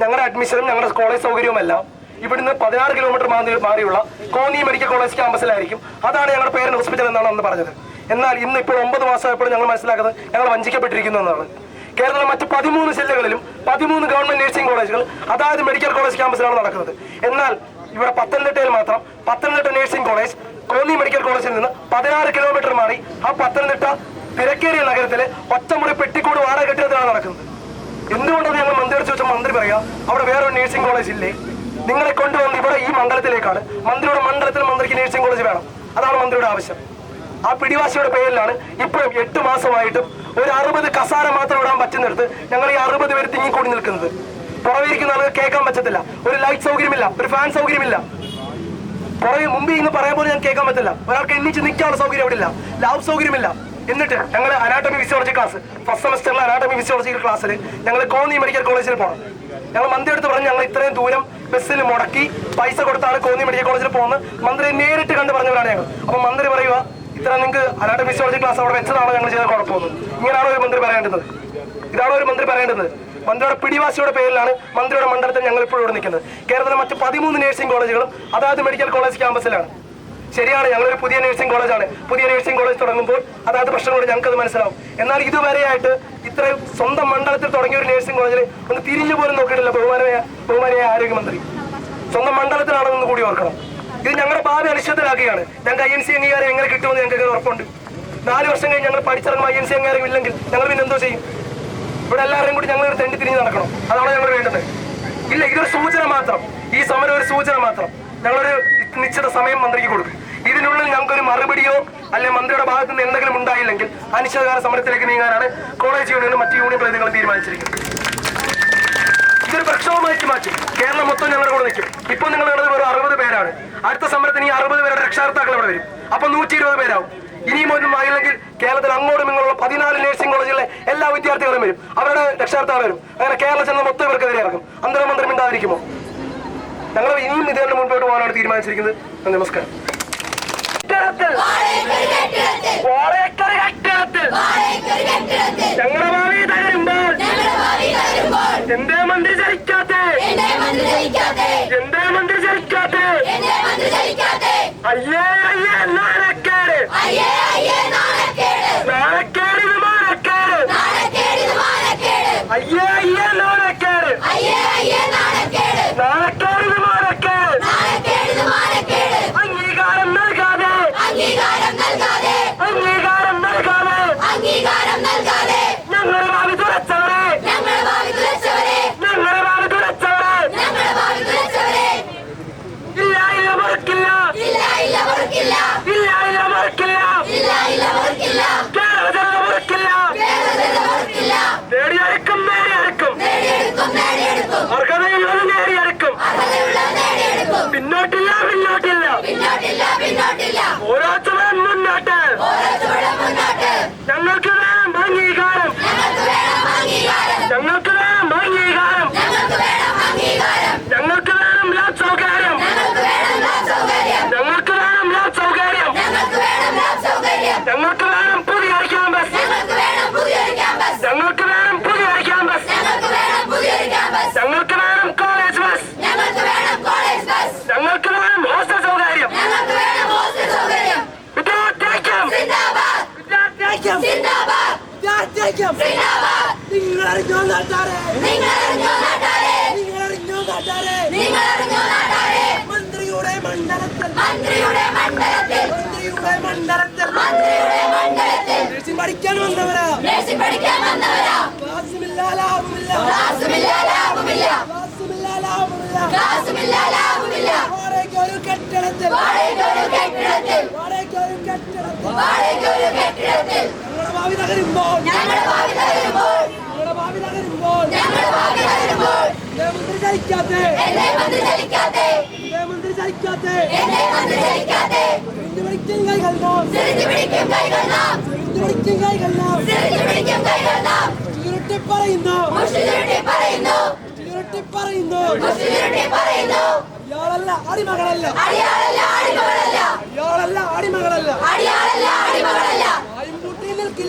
ഞങ്ങളുടെ അഡ്മിഷനും ഞങ്ങളുടെ കോളേജ് സൗകര്യവുമെല്ലാം ഇവിടുന്ന് 16 കിലോമീറ്റർ മാറിയുള്ള കോന്നി മെഡിക്കൽ കോളേജ് ക്യാമ്പസിലായിരിക്കും. അതാണ് ഞങ്ങളുടെ പേരന്റ് ഹോസ്പിറ്റൽ എന്നാണ് അന്ന് പറഞ്ഞത്. എന്നാൽ ഇന്ന് ഇപ്പോൾ 9 മാസമായപ്പോഴും ഞങ്ങൾ മനസ്സിലാക്കുന്നത് ഞങ്ങൾ വഞ്ചിക്കപ്പെട്ടിരിക്കുന്നു എന്നാണ്. കേരളത്തിലെ മറ്റ് 13 ജില്ലകളിലും 13 ഗവൺമെന്റ് നഴ്സിംഗ് കോളേജുകൾ അതായത് മെഡിക്കൽ കോളേജ് ക്യാമ്പസിലാണ് നടക്കുന്നത്. എന്നാൽ ഇവിടെ പത്തനംതിട്ടയിൽ മാത്രം Pathanamthitta nursing college Konni medical കോളേജിൽ നിന്ന് 16 കിലോമീറ്റർ മാറി ആ പത്തനംതിട്ട തിരക്കേറിയ നഗരത്തിലെ ഒറ്റമുറി പെട്ടിക്കൂട് വാടക കെട്ടിടത്തിലാണ് നടക്കുന്നത്. എന്തുകൊണ്ടാണ് ഞങ്ങൾ മന്ത്രിയോട് ചോദിച്ചാൽ മന്ത്രി പറയാം അവിടെ വേറൊരു നഴ്സിംഗ് കോളേജ് ഇല്ലേ? നിങ്ങളെ കൊണ്ടുവന്ന് ഇവിടെ ഈ മണ്ഡലത്തിലേക്കാണ്. മന്ത്രിയുടെ മണ്ഡലത്തിൽ മന്ത്രിക്ക് നഴ്സിംഗ് കോളേജ് വേണം. അതാണ് മന്ത്രിയുടെ ആവശ്യം. ആ പിടിവാശിയുടെ പേരിലാണ് ഇപ്പോഴും 8 മാസമായിട്ടും ഒരു 60 കസാര മാത്രം ഇടാൻ പറ്റുന്നിടത്ത് ഞങ്ങൾ ഈ 60 പേര് തിങ്ങിക്കൂടി നിൽക്കുന്നത്. പുറകിരിക്കുന്ന ആളുകൾ കേൾക്കാൻ പറ്റത്തില്ല. ഒരു ലൈറ്റ് സൗകര്യമില്ല, ഒരു ഫാൻ സൗകര്യമില്ല. പുറകെ മുമ്പ് ഇന്ന് പറയാൻ പോലും ഞാൻ കേൾക്കാൻ പറ്റില്ല. ഒരാൾക്ക് എണ്ണിച്ച് നിൽക്കാനുള്ള സൗകര്യം അവിടെ ഇല്ല, ലാബ് സൗകര്യമില്ല. എന്നിട്ട് ഞങ്ങൾ അനാട്ടമി ഫിസിയോളജി ക്ലാസ് ഫസ്റ്റ് സെമസ്റ്ററിലെ അനാട്ടമി ഫിസിയോളജി ക്ലാസ്സിൽ ഞങ്ങൾ കോന്നി മെഡിക്കൽ കോളേജിൽ പോകണം. ഞങ്ങൾ മന്ത്രി എടുത്ത് പറഞ്ഞ് ഞങ്ങൾ ഇത്രയും ദൂരം ബസ്സിൽ മുടക്കി പൈസ കൊടുത്താണ് കോന്നി മെഡിക്കൽ കോളേജിൽ പോകുന്നത്. മന്ത്രിയെ നേരിട്ട് കണ്ട് പറഞ്ഞവരാണ് ഞങ്ങൾ. അപ്പൊ മന്ത്രി പറയുക ഇത്ര നിങ്ങൾക്ക് അനാട്ടമി ഫിസിയോളജി ക്ലാസ് അവിടെ വെച്ചതാണോ ഞങ്ങൾ ചെയ്ത കുഴപ്പമൊന്നും? ഇങ്ങനെയാണോ ഒരു മന്ത്രി പറയേണ്ടത്? ഇതാണോ ഒരു മന്ത്രി പറയേണ്ടത്? മന്ത്രിയുടെ പിടിവാശിയുടെ പേരിലാണ് മന്ത്രിയുടെ മണ്ഡലത്തിൽ ഞങ്ങൾ ഇപ്പോഴും ഇവിടെ നിൽക്കുന്നത്. കേരളത്തിലെ മറ്റ് 13 നഴ്സിംഗ് കോളേജുകളും അതായത് മെഡിക്കൽ കോളേജ് ക്യാമ്പസിലാണ്. ശരിയാണ്, ഞങ്ങളൊരു പുതിയ നഴ്സിംഗ് കോളേജാണ്. പുതിയ നഴ്സിംഗ് കോളേജ് തുടങ്ങുമ്പോൾ അതായത് പ്രശ്നങ്ങളോട് ഞങ്ങൾക്കത് മനസ്സിലാവും. എന്നാൽ ഇതുവരെയായിട്ട് ഇത്രയും സ്വന്തം മണ്ഡലത്തിൽ തുടങ്ങിയ ഒരു നഴ്സിംഗ് കോളേജിൽ ഒന്ന് തിരിഞ്ഞു പോലും നോക്കിയിട്ടില്ല ബഹുമാനിയായ ആരോഗ്യമന്ത്രി. സ്വന്തം മണ്ഡലത്തിലാണെന്ന് കൂടി ഓർക്കണം. ഇത് ഞങ്ങളുടെ ഭാവി അനിശ്ചിതരാക്കുകയാണ്. ഞങ്ങൾക്ക് INC അംഗീകാരം എങ്ങനെ കിട്ടുമെന്ന് ഞങ്ങൾക്ക് ഉറപ്പുണ്ട്. 4 വർഷം കഴിഞ്ഞ് ഞങ്ങൾ പഠിച്ചിറങ്ങുമ്പോൾ INC അംഗീകാരം ഇല്ലെങ്കിൽ ഞങ്ങൾ പിന്നെ എന്തോ ചെയ്യും? ഇവിടെ എല്ലാവരും കൂടി ഞങ്ങൾ തെണ്ടി തിരിഞ്ഞ് നടക്കണം. അതാണ് ഞങ്ങൾ വേണ്ടത്. ഇല്ല, ഇതൊരു സൂചന മാത്രം. ഈ സമരം ഒരു സൂചന മാത്രം. ഞങ്ങളൊരു നിശ്ചിത സമയം മന്ത്രിക്ക് കൊടുക്കും. ഇതിനുള്ളിൽ ഞങ്ങൾക്കൊരു മറുപടിയോ അല്ലെങ്കിൽ മന്ത്രിയുടെ ഭാഗത്ത് നിന്ന് എന്തെങ്കിലും ഉണ്ടായില്ലെങ്കിൽ അനിശ്ചിതകാല സമരത്തിലേക്ക് നീങ്ങാനാണ് കോളേജ് യൂണിയനും മറ്റ് യൂണിയൻ പ്രതിനിധികളും തീരുമാനിച്ചിരിക്കുന്നത്. ഇതൊരു പ്രക്ഷോഭമാക്കി മാറ്റും. കേരളം മൊത്തം ഞങ്ങളുടെ കൂടെ നിൽക്കും. ഇപ്പൊ നിങ്ങൾ ഉള്ളത് ഒരു 60 പേരാണ്. അടുത്ത സമരത്തിന് ഈ 60 പേരുടെ രക്ഷാകർത്താക്കൾ ഇവിടെ വരും. അപ്പൊ 120 പേരാവും. ഇനിയും ഒന്നും ആയില്ലെങ്കിൽ കേരളത്തിൽ അങ്ങോട്ടും ഇങ്ങോട്ടുള്ള 14 നഴ്സിംഗ് കോളേജിലെ എല്ലാ വിദ്യാർത്ഥികളും വരും. അവരുടെ രക്ഷാകർത്താക്കൾ വരും. അങ്ങനെ കേരളം ചെന്ന മൊത്തം ഇവർക്കെതിരെ ഇറക്കും. അന്തരമന്ത്രി മിണ്ടാതിരിക്കുമോ? ഞങ്ങൾ ഇനിയും ഇതിന്റെ മുൻപോട്ട് പോകാനാണ് തീരുമാനിച്ചിരിക്കുന്നത്. നമസ്കാരം. ഞങ്ങളുടെ ഭാവി തകരുമ്പോൾ എന്തേ മന്ത്രി ചലിക്കാത്തെ? എന്തേ മന്ത്രി ചലിക്കാത്തെ? അയ്യേ അയ്യേ നാണക്കേട്, നാണക്കേട് ഇത് മാനക്കേട്, അയ്യേ അയ്യേ നാണക്കേട്, നാണക്കേട് ഇത് മാനക്കേട്. അംഗീകാരം നൽകാതെ, അംഗീകാരം നൽകാതെ ഞങ്ങളുടെ ഭാവി തുറച്ചവരെ, ഞങ്ങളുടെ ഭാവി തുറച്ചവരെ ഇല്ല ഇല്ല മറക്കില്ല, ഇല്ല ഇല്ല മറക്കില്ല, കേരളജനത മറക്കില്ല. നേടിയെടുക്കും, അർഹതയുള്ളത് നേടിയെടുക്കും. പിന്നോട്ടില്ല, ഓരോ ചുവടും മുന്നോട്ട്. ഞങ്ങൾക്ക് വേണം അംഗീകാരം, ഞങ്ങൾക്ക് വേണം അംഗീകാരം, ഞങ്ങൾക്ക് വേണം ലാബ് സൗകര്യം, ഞങ്ങൾക്ക് വേണം ലാബ് സൗകര്യം, ഞങ്ങൾക്ക് വേണം പുതിയ ക്യാമ്പസ്, ഞങ്ങൾക്ക് വേണം പുതിയ ക്യാമ്പസ്, ഞങ്ങൾക്ക് വേണം കോളേജ് ബസ്, ഞങ്ങൾക്ക് വേണം ഹോസ്റ്റൽ സൗകര്യം. മന്ത്രിയുടെ മണ്ഡലത്തിൽ പഠിക്കാൻ വന്നവരാ, ക്ലാസുമില്ല ലാഭമില്ല, ഒരു കെട്ടിട കെട്ടിടത്തിൽ ഞങ്ങളുടെ ഭാവി തകരുമ്പോൾ മന്ത്രി ചലിക്കാതെ പിടിക്കും കൈകൾ നാം ചുരുട്ടി പറയുന്നു ഇയാളല്ല അടിമകളല്ല വായുംപൂട്ടി നിൽക്കില്ല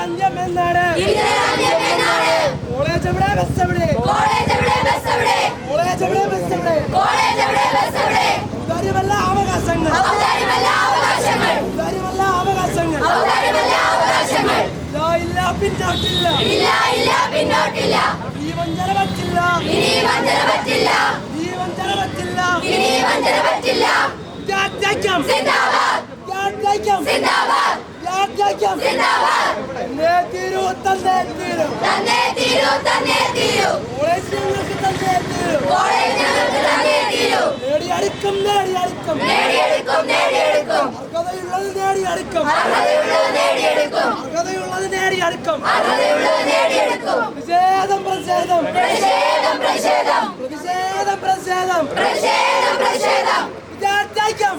അന്യമെന്നാണ് കോളേജ് എവിടെ ബസ് എവിടെ ഔദാര്യമല്ല അവകാശങ്ങൾ ഇല്ല പിന്നോട്ടില്ല ഈ വഞ്ചന പറ്റില്ല രാജ്യം തന്നെ തീരൂ നേടിയെടുക്കും അർഹതയുള്ളത് നേടിയെടുക്കും പ്രതിഷേധം വിദ്യാർത്ഥിക്കും